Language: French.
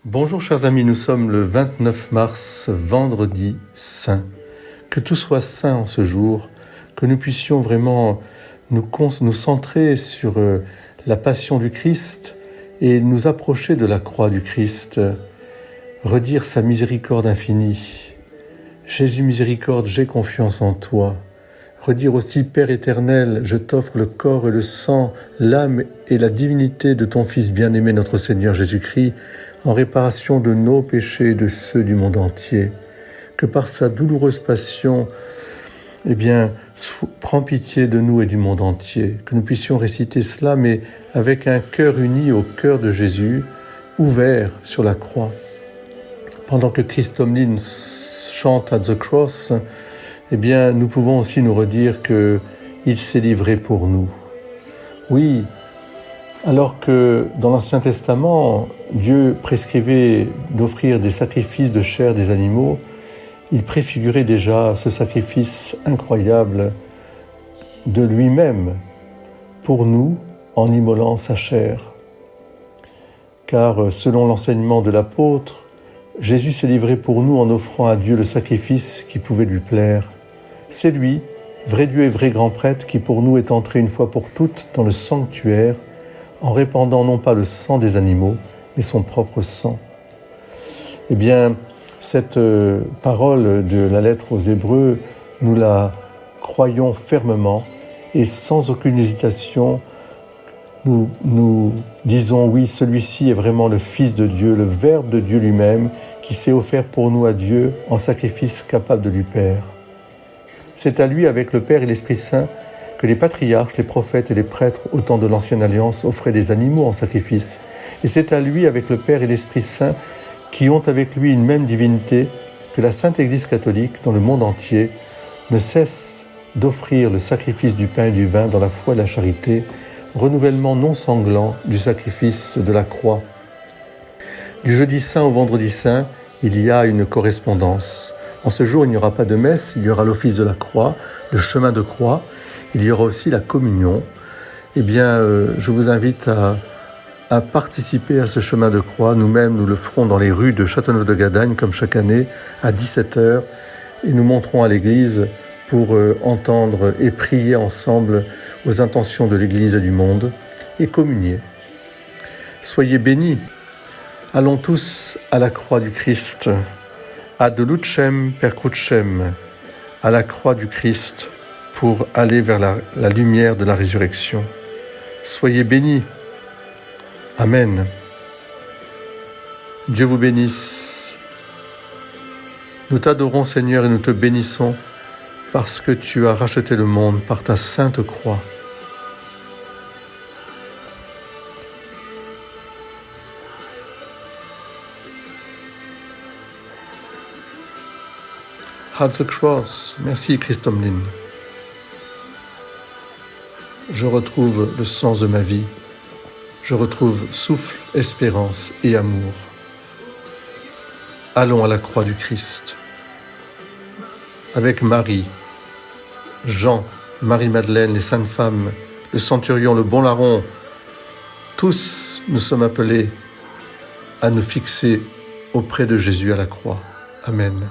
Bonjour chers amis, nous sommes le 29 mars, vendredi saint. Que tout soit saint en ce jour, que nous puissions vraiment nous centrer sur la passion du Christ et nous approcher de la croix du Christ, redire sa miséricorde infinie. Jésus miséricorde, j'ai confiance en toi. Redire aussi, Père éternel, je t'offre le corps et le sang, l'âme et la divinité de ton Fils bien-aimé, notre Seigneur Jésus-Christ, en réparation de nos péchés et de ceux du monde entier. Que par sa douloureuse passion, prends pitié de nous et du monde entier. Que nous puissions réciter cela, mais avec un cœur uni au cœur de Jésus, ouvert sur la croix. Pendant que Chris Tomlin chante at the cross, nous pouvons aussi nous redire qu'il s'est livré pour nous. Oui, alors que dans l'Ancien Testament, Dieu prescrivait d'offrir des sacrifices de chair des animaux, il préfigurait déjà ce sacrifice incroyable de lui-même pour nous en immolant sa chair. Car selon l'enseignement de l'apôtre, Jésus s'est livré pour nous en offrant à Dieu le sacrifice qui pouvait lui plaire. C'est lui, vrai Dieu et vrai grand prêtre, qui pour nous est entré une fois pour toutes dans le sanctuaire, en répandant non pas le sang des animaux, mais son propre sang. Cette parole de la lettre aux Hébreux, nous la croyons fermement et sans aucune hésitation, nous disons oui, celui-ci est vraiment le Fils de Dieu, le Verbe de Dieu lui-même, qui s'est offert pour nous à Dieu en sacrifice capable de lui plaire. C'est à lui, avec le Père et l'Esprit Saint, que les patriarches, les prophètes et les prêtres, au temps de l'Ancienne Alliance, offraient des animaux en sacrifice. Et c'est à lui, avec le Père et l'Esprit Saint, qui ont avec lui une même divinité, que la Sainte Église catholique, dans le monde entier, ne cesse d'offrir le sacrifice du pain et du vin dans la foi et la charité, renouvellement non sanglant du sacrifice de la croix. Du jeudi saint au vendredi saint, il y a une correspondance. En ce jour, il n'y aura pas de messe, il y aura l'office de la croix, le chemin de croix, il y aura aussi la communion. Je vous invite à participer à ce chemin de croix. Nous-mêmes, nous le ferons dans les rues de Châteauneuf-de-Gadagne, comme chaque année, à 17h, et nous monterons à l'église pour entendre et prier ensemble aux intentions de l'Église et du monde, et communier. Soyez bénis. Allons tous à la croix du Christ, ad lucem per crucem, à la croix du Christ, pour aller vers la lumière de la résurrection. Soyez bénis. Amen. Dieu vous bénisse. Nous t'adorons, Seigneur, et nous te bénissons parce que tu as racheté le monde par ta sainte croix. At the cross. Merci, Chris Tomlin. Je retrouve le sens de ma vie. Je retrouve souffle, espérance et amour. Allons à la croix du Christ. Avec Marie, Jean, Marie-Madeleine, les saintes femmes, le centurion, le bon larron, tous nous sommes appelés à nous fixer auprès de Jésus à la croix. Amen.